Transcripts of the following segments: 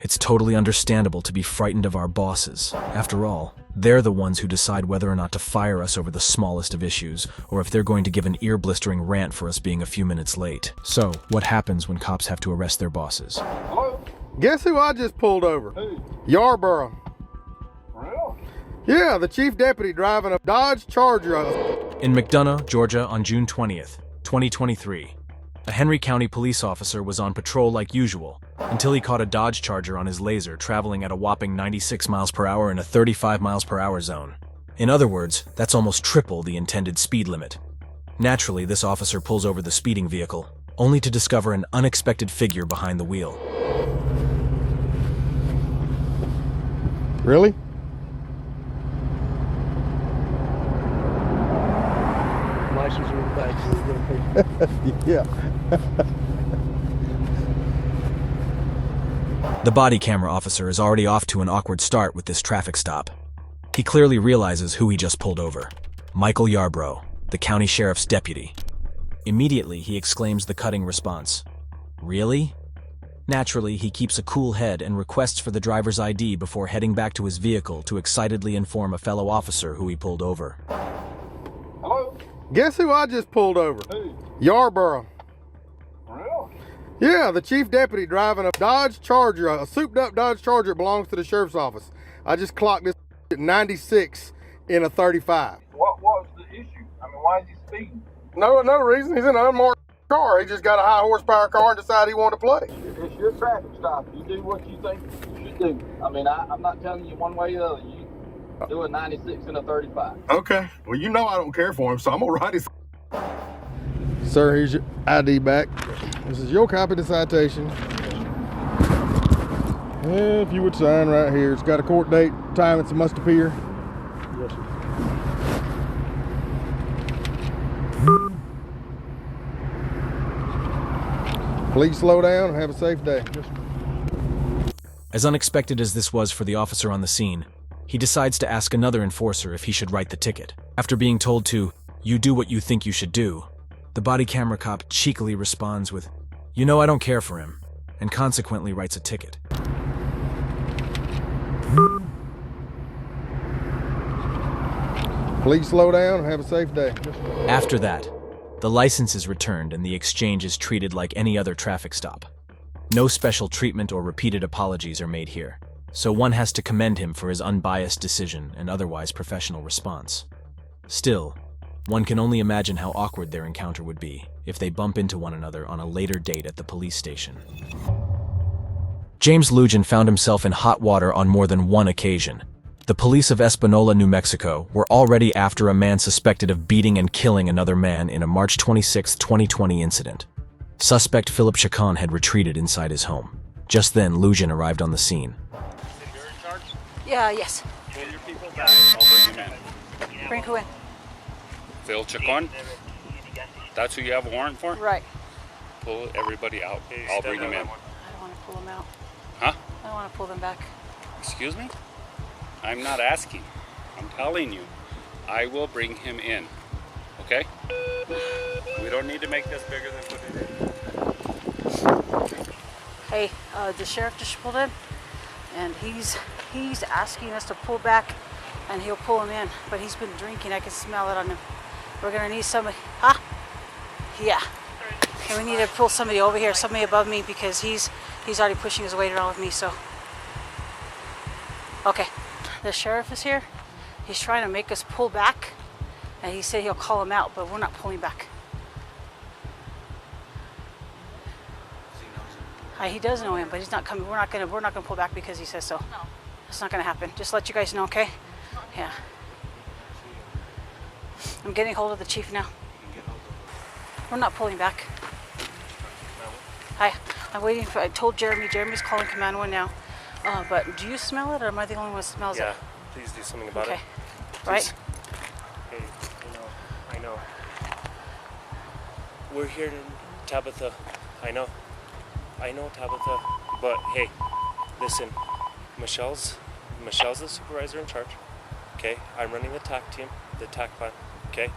It's totally understandable to be frightened of our bosses. After all, they're the ones who decide whether or not to fire us over the smallest of issues, or if they're going to give an ear-blistering rant for us being a few minutes late. So, what happens when cops have to arrest their bosses? Hello? Guess who I just pulled over? Who? Yarborough. Real? Yeah, the chief deputy driving a Dodge Charger. In McDonough, Georgia, on June 20th, 2023, a Henry County police officer was on patrol like usual until he caught a Dodge Charger on his laser traveling at a whopping 96 miles per hour in a 35 miles per hour zone. In other words, that's almost triple the intended speed limit. Naturally, this officer pulls over the speeding vehicle, only to discover an unexpected figure behind the wheel. Really? License in the back, so we're gonna pay. Yeah. The body camera officer is already off to an awkward start with this traffic stop. He clearly realizes who he just pulled over. Michael Yarbrough, the county sheriff's deputy. Immediately, he exclaims the cutting response. Really? Naturally, he keeps a cool head and requests for the driver's ID before heading back to his vehicle to excitedly inform a fellow officer who he pulled over. Hello? Guess who I just pulled over? Who? Yarborough. Real? Yeah, the chief deputy driving a Dodge Charger, a souped-up Dodge Charger belongs to the sheriff's office. I just clocked this at 96 in a 35. What was the issue? I mean, why is he speeding? No reason. He's in an unmarked car. He just got a high horsepower car and decided he wanted to play. It's your traffic stop. You do what you think you should do. I mean, I'm not telling you one way or the other. You do a 96 and a 35. Okay. Well, you know I don't care for him, so I'm gonna write his. Sir, here's your ID back. This is your copy of the citation. If you would sign right here. It's got a court date, time it's must appear. Yes, sir. Please slow down and have a safe day. Yes, sir. As unexpected as this was for the officer on the scene, he decides to ask another enforcer if he should write the ticket. After being told to, "You do what you think you should do," the body camera cop cheekily responds with, "You know I don't care for him," and consequently writes a ticket. Please slow down and have a safe day. After that, the license is returned and the exchange is treated like any other traffic stop. No special treatment or repeated apologies are made here, so one has to commend him for his unbiased decision and otherwise professional response. Still, one can only imagine how awkward their encounter would be if they bump into one another on a later date at the police station. James Lujan found himself in hot water on more than one occasion. The police of Espanola, New Mexico, were already after a man suspected of beating and killing another man in a March 26, 2020 incident. Suspect Philip Chacon had retreated inside his home. Just then, Lujan arrived on the scene. You're in charge? Yes. Pull your people back. I'll bring him in. Bring who in? Phil Chacon? That's who you have a warrant for? Right. Pull everybody out. I'll bring him in. I don't want to pull them out. Huh? I don't want to pull them back. Excuse me? I'm not asking. I'm telling you. I will bring him in. Okay? We don't need to make this bigger than what it is. Hey, the sheriff just pulled in, and he's asking us to pull back, and he'll pull him in. But he's been drinking. I can smell it on him. We're gonna need somebody. Huh? Yeah. And we need to pull somebody over here, somebody above me, because he's already pushing his weight around with me. So. Okay. The sheriff is here. He's trying to make us pull back, and he said he'll call him out, but we're not pulling back. He does know him, but he's not coming. We're not gonna pull back because he says so. No, it's not gonna happen. Just let you guys know, okay? Yeah. I'm getting hold of the chief now. We're not pulling back. Hi. I'm waiting for. I told Jeremy. Jeremy's calling Command 1 now. But do you smell it, or am I the only one who smells it? Yeah, please do something about it. Okay. Right? Hey, I know. We're here in Tabitha. I know, Tabitha. But hey, listen, Michelle's the supervisor in charge. Okay, I'm running the TAC team, the TAC plan. Okay,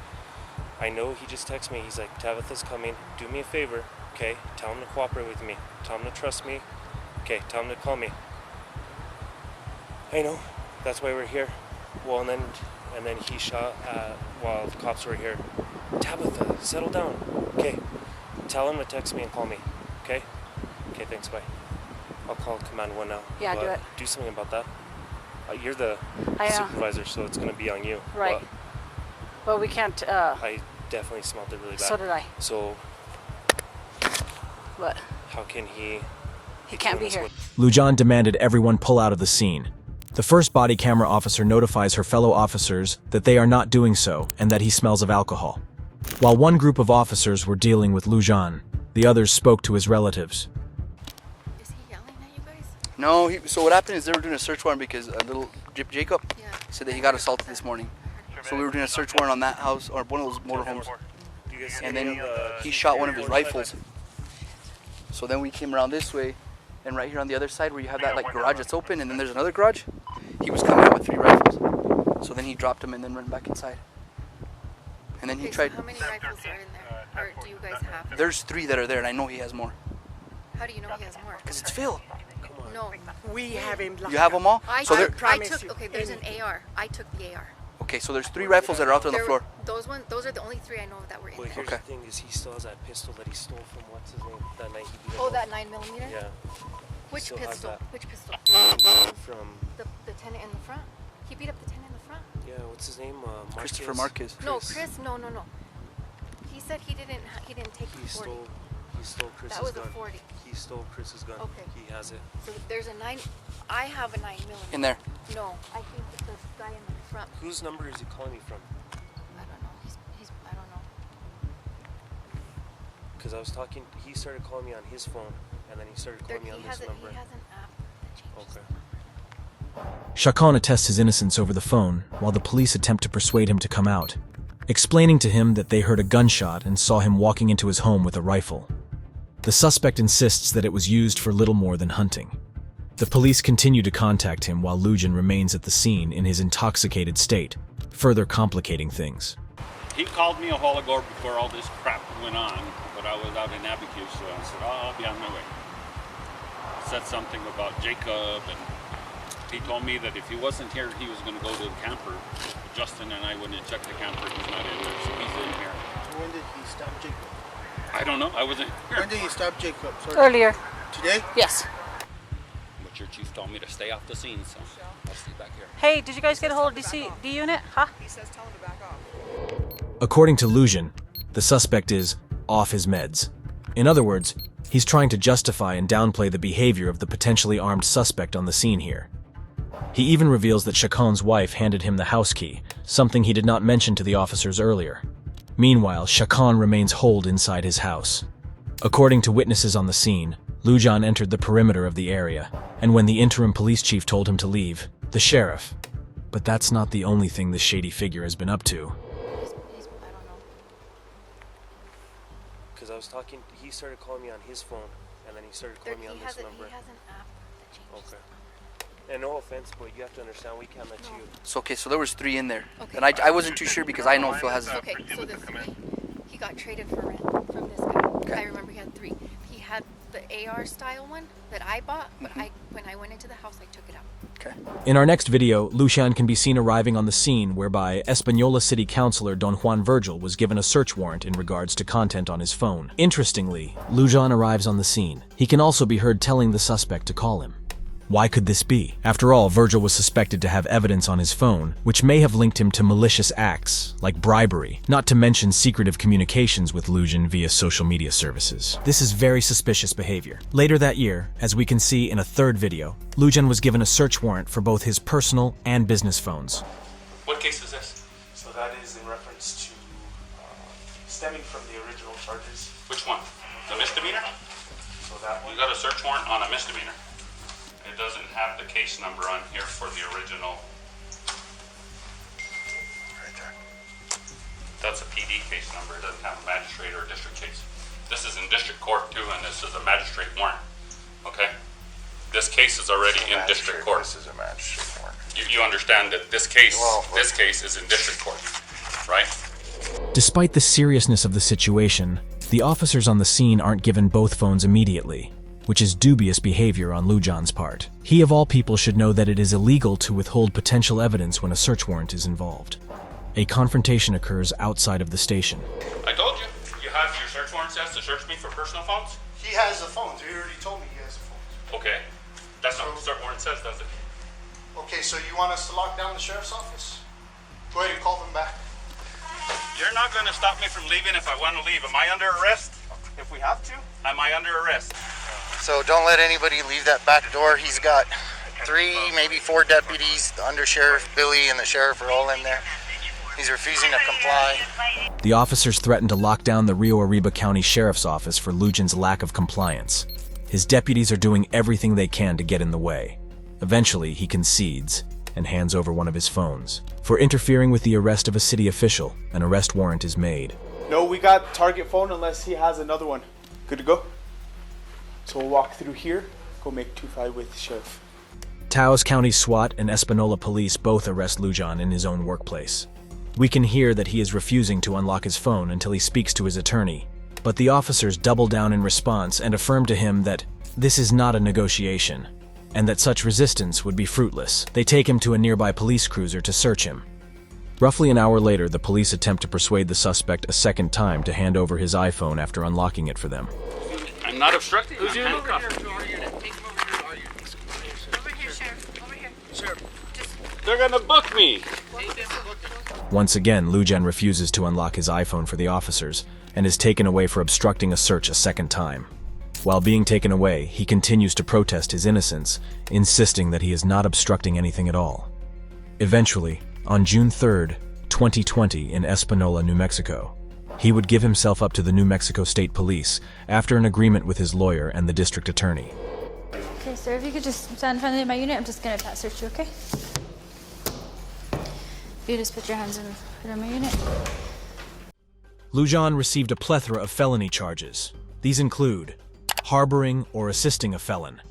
I know he just texted me. He's like, Tabitha's coming. Do me a favor. Okay, tell him to cooperate with me. Tell him to trust me. Okay, tell him to call me. I know. That's why we're here. Well, and then he shot while the cops were here. Tabitha, settle down. Okay. Tell him to text me and call me. Okay? Okay, thanks, bye. I'll call Command 1 now. Yeah, do it. Do something about that. You're the I know. supervisor, so it's going to be on you. Right. But we can't. I definitely smelled it really bad. So did I. So What? how can he... He can't be here. Lujan demanded everyone pull out of the scene. The first body camera officer notifies her fellow officers that they are not doing so and that he smells of alcohol. While one group of officers were dealing with Lujan, the others spoke to his relatives. Is he yelling at you guys? No, so what happened is they were doing a search warrant because a little Jacob Yeah. said that he got assaulted this morning. So we were doing a search warrant on that house, or one of those motorhomes. And then he shot one of his rifles. So then we came around this way, and right here on the other side where you have that like garage that's open, and then there's another garage, he was coming out with 3 rifles. So then he dropped them and then went back inside. And then he Okay, tried. so how many rifles are in there? Or do you guys have? There's 3 that are there, and I know he has more. How do you know he has more? Because it's Phil. No. We have him. You have them all? So there. I took, okay, there's an AR. I took the AR. Okay, so there's 3 rifles that are out there on the There- floor. Those are the only 3 I know that were in Well, there. here's Okay. the thing is he still has that pistol that he stole from what's his name that night he beat him Oh, up. that 9mm? Yeah. Which still has pistol? that. Which pistol? From The tenant in the front? He beat up the tenant in the front? yeah, what's his name? Christopher Marquez. No, Chris. No. He said he didn't take He the 40. stole Chris's That was gun. a 40. He stole Chris's gun. Okay. He has it. So there's a 9. I have a 9mm. In there. No, I think it's the guy in the front. Whose number is he calling me from? I don't know. He's I don't know. Because I was talking. He started calling me on his phone, and then he started calling me on this number. He has an app that changes Okay. the number. Chacon attests his innocence over the phone, while the police attempt to persuade him to come out, explaining to him that they heard a gunshot and saw him walking into his home with a rifle. The suspect insists that it was used for little more than hunting. The police continue to contact him while Lujan remains at the scene in his intoxicated state, further complicating things. He called me a while ago before all this crap went on, but I was out in Abiquiu, so I said, oh, I'll be on my way. Said something about Jacob, and he told me that if he wasn't here, he was going to go to the camper. Justin and I went and checked the camper. He's not in there, so he's in here. When did he stop Jacob? I don't know. I wasn't here. When did he stop Jacob? Sorry. Earlier. Today? Yes. But your chief told me to stay off the scene, so I'll stay back here. Hey, did you guys get a hold of D unit? Huh? He says tell him to back off. According to Lujan, the suspect is off his meds. In other words, he's trying to justify and downplay the behavior of the potentially armed suspect on the scene here. He even reveals that Chacon's wife handed him the house key, something he did not mention to the officers earlier. Meanwhile, Chacon remains holed inside his house. According to witnesses on the scene, Lujan entered the perimeter of the area, and when the interim police chief told him to leave, the sheriff. But that's not the only thing this shady figure has been up to. I don't know. Because I was talking. He started calling me on his phone, and then he started calling me on this number. He has an app that changes Okay. the number. And no offense, but you have to understand we can't let you. So okay, so there was 3 in there. Okay. And I wasn't too sure because I know Phil has. Okay, so the 3, he got traded for rent from this guy. Okay. I remember he had 3. He had the AR style one that I bought, but when I went into the house, I took it out. Okay. In our next video, Lucian can be seen arriving on the scene whereby Espanola City Councilor Don Juan Virgil was given a search warrant in regards to content on his phone. Interestingly, Lujan arrives on the scene. He can also be heard telling the suspect to call him. Why could this be? After all, Virgil was suspected to have evidence on his phone, which may have linked him to malicious acts, like bribery, not to mention secretive communications with Lujan via social media services. This is very suspicious behavior. Later that year, as we can see in a third video, Lujan was given a search warrant for both his personal and business phones. What case is this? So that is in reference to stemming from the original charges. Which one? The misdemeanor? So that one. You got a search warrant on a misdemeanor. It doesn't have the case number on here for the original. Right there. That's a PD case number. It doesn't have a magistrate or a district case. This is in district court too, and this is a magistrate warrant. Okay? This case is already in district court. This is a magistrate warrant. You understand that this case is in district court, right? Despite the seriousness of the situation, the officers on the scene aren't given both phones immediately. which is dubious behavior on Lujan's part. He of all people should know that it is illegal to withhold potential evidence when a search warrant is involved. A confrontation occurs outside of the station. I told you, you have your search warrant says to search me for personal phones? He has the phones. He already told me he has the phones. Okay. That's not what the search warrant says, does it? Okay, so you want us to lock down the sheriff's office? Go ahead and call them back. You're not going to stop me from leaving if I want to leave. Am I under arrest? If we have to? Am I under arrest? So don't let anybody leave that back door. He's got 3, maybe 4 deputies. The undersheriff, Billy, and the sheriff are all in there. He's refusing to comply. The officers threaten to lock down the Rio Arriba County Sheriff's Office for Lujan's lack of compliance. His deputies are doing everything they can to get in the way. Eventually, he concedes and hands over one of his phones. For interfering with the arrest of a city official, an arrest warrant is made. No, we got target phone unless he has another one. Good to go? So we'll walk through here, go make 2-5 with the sheriff. Taos County SWAT and Espanola Police both arrest Lujan in his own workplace. We can hear that he is refusing to unlock his phone until he speaks to his attorney, but the officers double down in response and affirm to him that this is not a negotiation, and that such resistance would be fruitless. They take him to a nearby police cruiser to search him. Roughly an hour later, the police attempt to persuade the suspect a second time to hand over his iPhone after unlocking it for them. I'm not obstructing. Who's your Over here to our unit. Take him over here to our unit. Over here, Sheriff. Over here. Sheriff. They're gonna book me. Once again, Lujan refuses to unlock his iPhone for the officers and is taken away for obstructing a search a second time. While being taken away, he continues to protest his innocence, insisting that he is not obstructing anything at all. Eventually, on June 3rd, 2020 in Espanola, New Mexico, he would give himself up to the New Mexico State Police after an agreement with his lawyer and the district attorney. Okay, sir, if you could just stand in front of my unit, I'm just gonna pat search you, okay? If you just put your hands in front of my unit. Lujan received a plethora of felony charges. These include harboring or assisting a felon,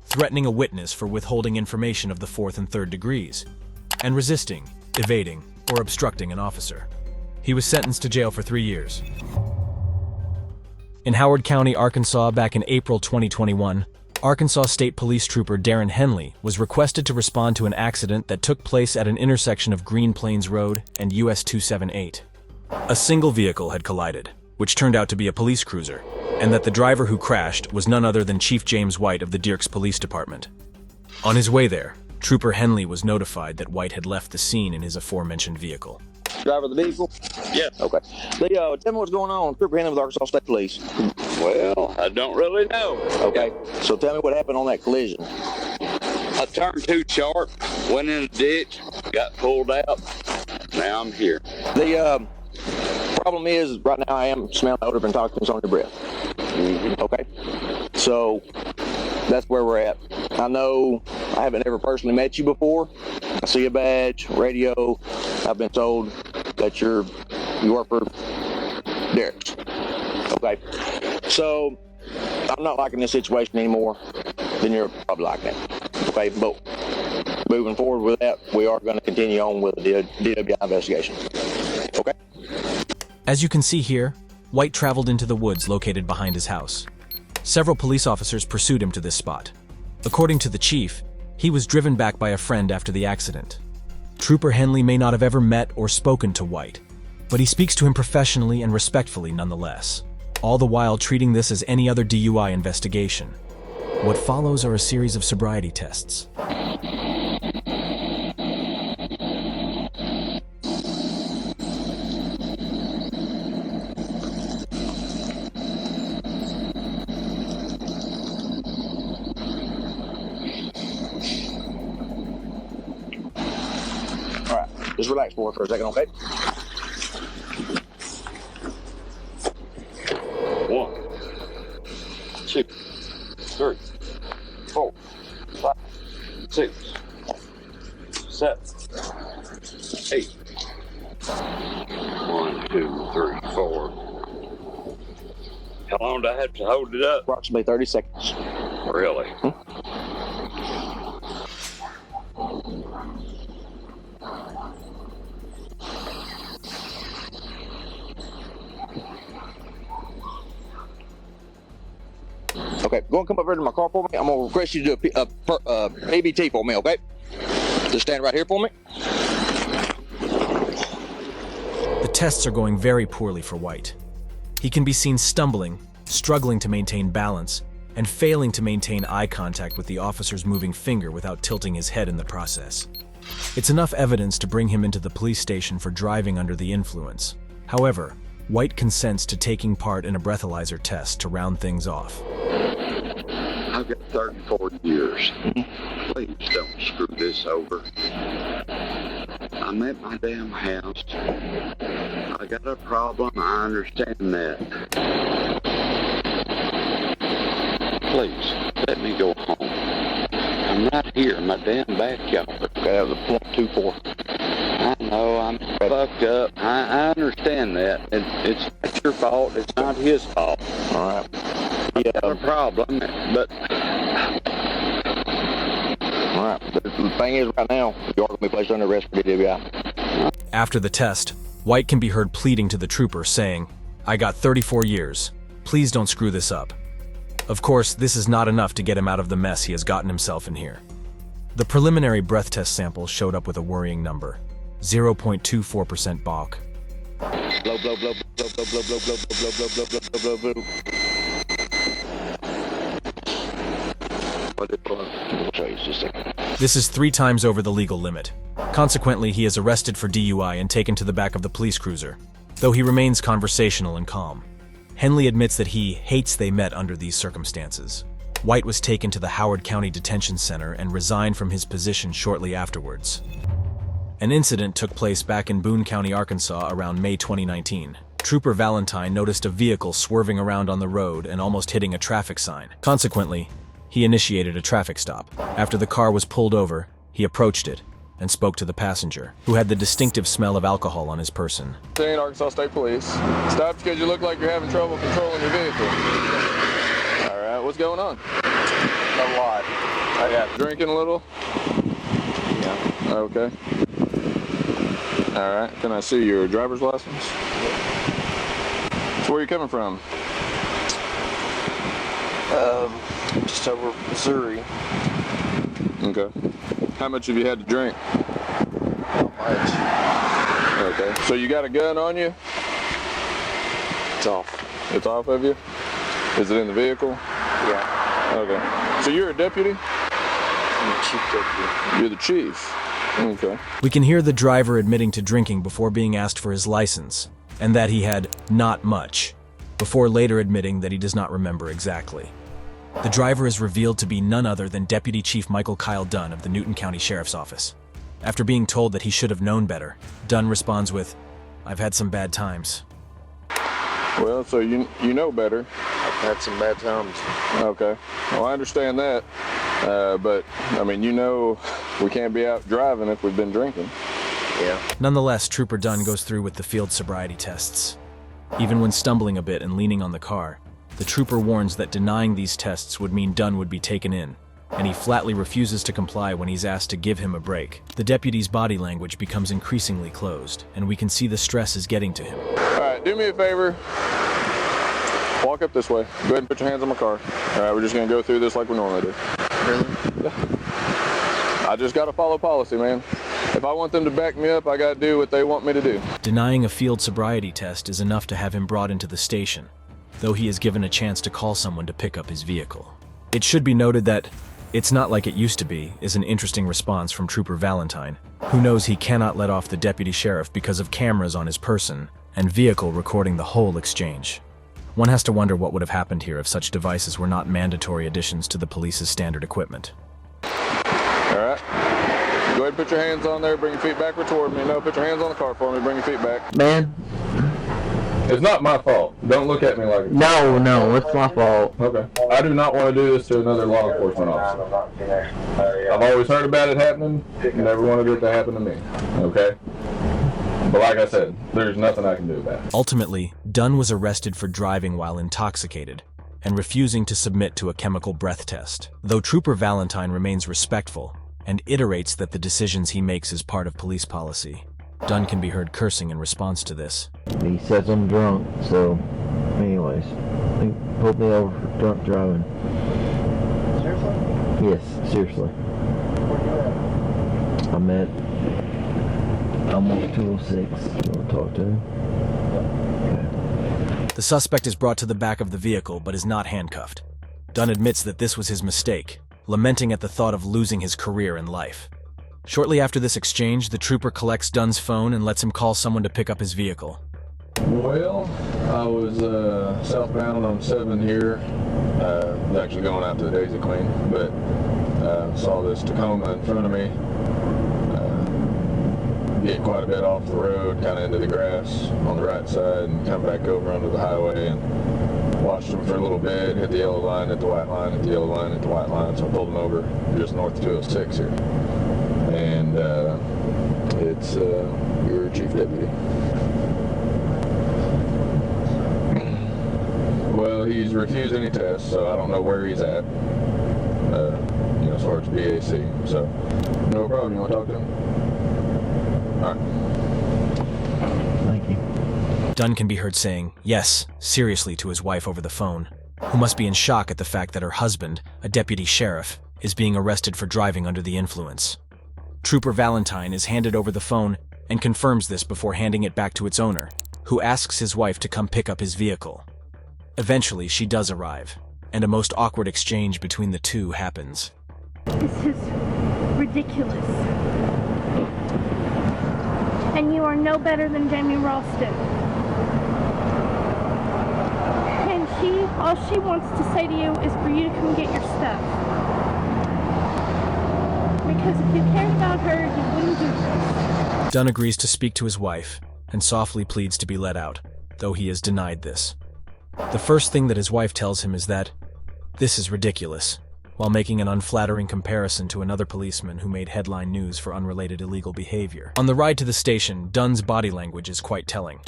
threatening a witness for withholding information of the 4th and 3rd degrees, and resisting, evading, or obstructing an officer. He was sentenced to jail for 3 years. In Howard County, Arkansas, back in April 2021, Arkansas State Police Trooper Darren Henley was requested to respond to an accident that took place at an intersection of Green Plains Road and US 278. A single vehicle had collided, which turned out to be a police cruiser, and that the driver who crashed was none other than Chief James White of the Dierks Police Department. On his way there, Trooper Henley was notified that White had left the scene in his aforementioned vehicle. Driver of the vehicle? Yeah. Okay. Tell me what's going on. Trooper Henley with Arkansas State Police. Well, I don't really know. Okay. So tell me what happened on that collision. I turned too sharp, went in a ditch, got pulled out. Now I'm here. The problem is, right now I am smelling odor of intoxicants on your breath. Mm-hmm. Okay. So that's where we're at. I know I haven't ever personally met you before. I see a badge, radio. I've been told that you work for Derek's. Okay. So I'm not liking this situation anymore. Then you're probably liking it. Okay. But moving forward with that, we are going to continue on with the DWI investigation. Okay. As you can see here, White traveled into the woods located behind his house. Several police officers pursued him to this spot. According to the chief, he was driven back by a friend after the accident. Trooper Henley may not have ever met or spoken to White, but he speaks to him professionally and respectfully nonetheless, all the while treating this as any other DUI investigation. What follows are a series of sobriety tests. Just relax for a second, okay? 1, 2, 3, 4, 5, 6, 7, 8. 1, 2, 3, 4. How long do I have to hold it up? Approximately 30 seconds. Really? Okay. Okay, go and come over to my car for me. I'm going to request you to do a ABT for me, okay? Just stand right here for me. The tests are going very poorly for White. He can be seen stumbling, struggling to maintain balance, and failing to maintain eye contact with the officer's moving finger without tilting his head in the process. It's enough evidence to bring him into the police station for driving under the influence. However, White consents to taking part in a breathalyzer test to round things off. I've got 34 years. Please don't screw this over. I'm at my damn house. I got a problem, I understand that. Please, let me go home. I'm right here in my damn backyard. Okay, that was a .24. I know, I'm fucked up. I understand that. It's not your fault, it's not his fault. All right. Yeah, got a problem, but... All right, the thing is right now, you are going to be placed under arrest for DWI. After the test, White can be heard pleading to the trooper, saying, "I got 34 years. Please don't screw this up." Of course, this is not enough to get him out of the mess he has gotten himself in here. The preliminary breath test sample showed up with a worrying number, 0.24% BOC. Blow, blow, blow, blow, blow, blow, blow, blow, blow, blow, blow, blow, blow, blow, blow. This is 3 times over the legal limit. Consequently, he is arrested for DUI and taken to the back of the police cruiser, though he remains conversational and calm. Henley admits that he hates they met under these circumstances. White was taken to the Howard County Detention Center and resigned from his position shortly afterwards. An incident took place back in Boon County, Arkansas around May 2019. Trooper Valentine noticed a vehicle swerving around on the road and almost hitting a traffic sign. Consequently, he initiated a traffic stop. After the car was pulled over, he approached it and spoke to the passenger, who had the distinctive smell of alcohol on his person. Arkansas State Police. Stopped because you look like you're having trouble controlling your vehicle. All right, what's going on? A lot. Drinking a little? Yeah. Okay. All right, can I see your driver's license? So where are you coming from? Just over Missouri. Okay. How much have you had to drink? Not much. Okay. So you got a gun on you? It's off. It's off of you? Is it in the vehicle? Yeah. Okay. So you're a deputy? I'm the chief deputy. You're the chief? Okay. We can hear the driver admitting to drinking before being asked for his license, and that he had not much, before later admitting that he does not remember exactly. The driver is revealed to be none other than Deputy Chief Michael Kyle Dunn of the Newton County Sheriff's Office. After being told that he should have known better, Dunn responds with, "I've had some bad times." Well, so you know better. I've had some bad times. Okay. Well, I understand that. But, I mean, you know we can't be out driving if we've been drinking. Yeah. Nonetheless, Trooper Dunn goes through with the field sobriety tests. Even when stumbling a bit and leaning on the car, the trooper warns that denying these tests would mean Dunn would be taken in, and he flatly refuses to comply when he's asked to give him a break. The deputy's body language becomes increasingly closed, and we can see the stress is getting to him. All right, do me a favor. Walk up this way. Go ahead and put your hands on my car. All right, we're just going to go through this like we normally do. Really? Yeah. I just got to follow policy, man. If I want them to back me up, I got to do what they want me to do. Denying a field sobriety test is enough to have him brought into the station, though he is given a chance to call someone to pick up his vehicle. It should be noted that "it's not like it used to be" is an interesting response from Trooper Valentine, who knows he cannot let off the deputy sheriff because of cameras on his person and vehicle recording the whole exchange. One has to wonder what would have happened here if such devices were not mandatory additions to the police's standard equipment. All right. Go ahead and put your hands on there, bring your feet backward toward me. No, put your hands on the car for me, bring your feet back. Man. It's not my fault. Don't look at me like it's No, it's my fault. Okay. I do not want to do this to another law enforcement officer. I've always heard about it happening, never wanted it to happen to me. Okay? But like I said, there's nothing I can do about it. Ultimately, Dunn was arrested for driving while intoxicated and refusing to submit to a chemical breath test, though Trooper Valentine remains respectful and iterates that the decisions he makes is part of police policy. Dunn can be heard cursing in response to this. He says I'm drunk, so anyways, he pulled me over for drunk driving. Yes, seriously. I'm at almost 206. You want to talk to him? The suspect is brought to the back of the vehicle but is not handcuffed. Dunn admits that this was his mistake, lamenting at the thought of losing his career and life. Shortly after this exchange, the trooper collects Dunn's phone and lets him call someone to pick up his vehicle. Well, I was southbound on 7 here. Was actually going out to the Daisy Queen, but saw this Tacoma in front of me. Get quite a bit off the road, kind of into the grass on the right side, and come back over onto the highway and watched them for a little bit, hit the yellow line, hit the white line, hit the yellow line, hit the white line, so I pulled them over just north of 206 here. And it's your chief deputy. Well, he's refused any tests, so I don't know where he's at, as far as BAC, so no problem. You want to talk to him? All right. Thank you. Dunn can be heard saying, yes, seriously to his wife over the phone, who must be in shock at the fact that her husband, a deputy sheriff, is being arrested for driving under the influence. Trooper Valentine is handed over the phone and confirms this before handing it back to its owner, who asks his wife to come pick up his vehicle. Eventually, she does arrive, and a most awkward exchange between the two happens. This is ridiculous. And you are no better than Jamie Ralston. And all she wants to say to you is for you to come get your stuff. Because if you cared about her, you wouldn't do this. Dunn agrees to speak to his wife and softly pleads to be let out, though he is denied this. The first thing that his wife tells him is that this is ridiculous, while making an unflattering comparison to another policeman who made headline news for unrelated illegal behavior. On the ride to the station, Dunn's body language is quite telling.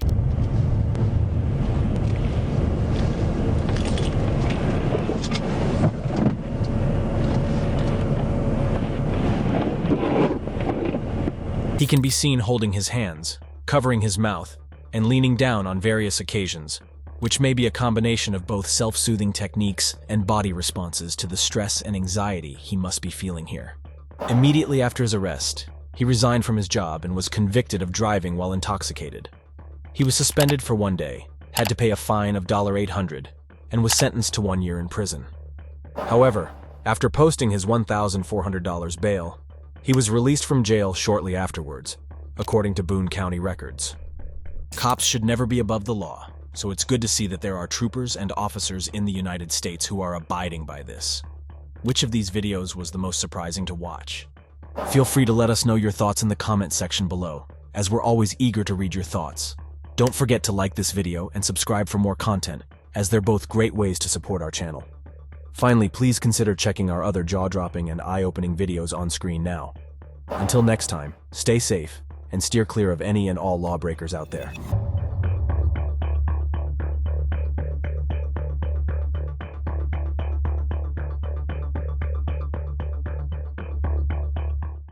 He can be seen holding his hands, covering his mouth, and leaning down on various occasions, which may be a combination of both self-soothing techniques and body responses to the stress and anxiety he must be feeling here. Immediately after his arrest, he resigned from his job and was convicted of driving while intoxicated. He was suspended for 1 day, had to pay a fine of $800, and was sentenced to 1 year in prison. However, after posting his $1,400 bail, he was released from jail shortly afterwards, according to Boon County records. Cops should never be above the law, so it's good to see that there are troopers and officers in the United States who are abiding by this. Which of these videos was the most surprising to watch? Feel free to let us know your thoughts in the comment section below, as we're always eager to read your thoughts. Don't forget to like this video and subscribe for more content, as they're both great ways to support our channel. Finally, please consider checking our other jaw-dropping and eye-opening videos on screen now. Until next time, stay safe and steer clear of any and all lawbreakers out there.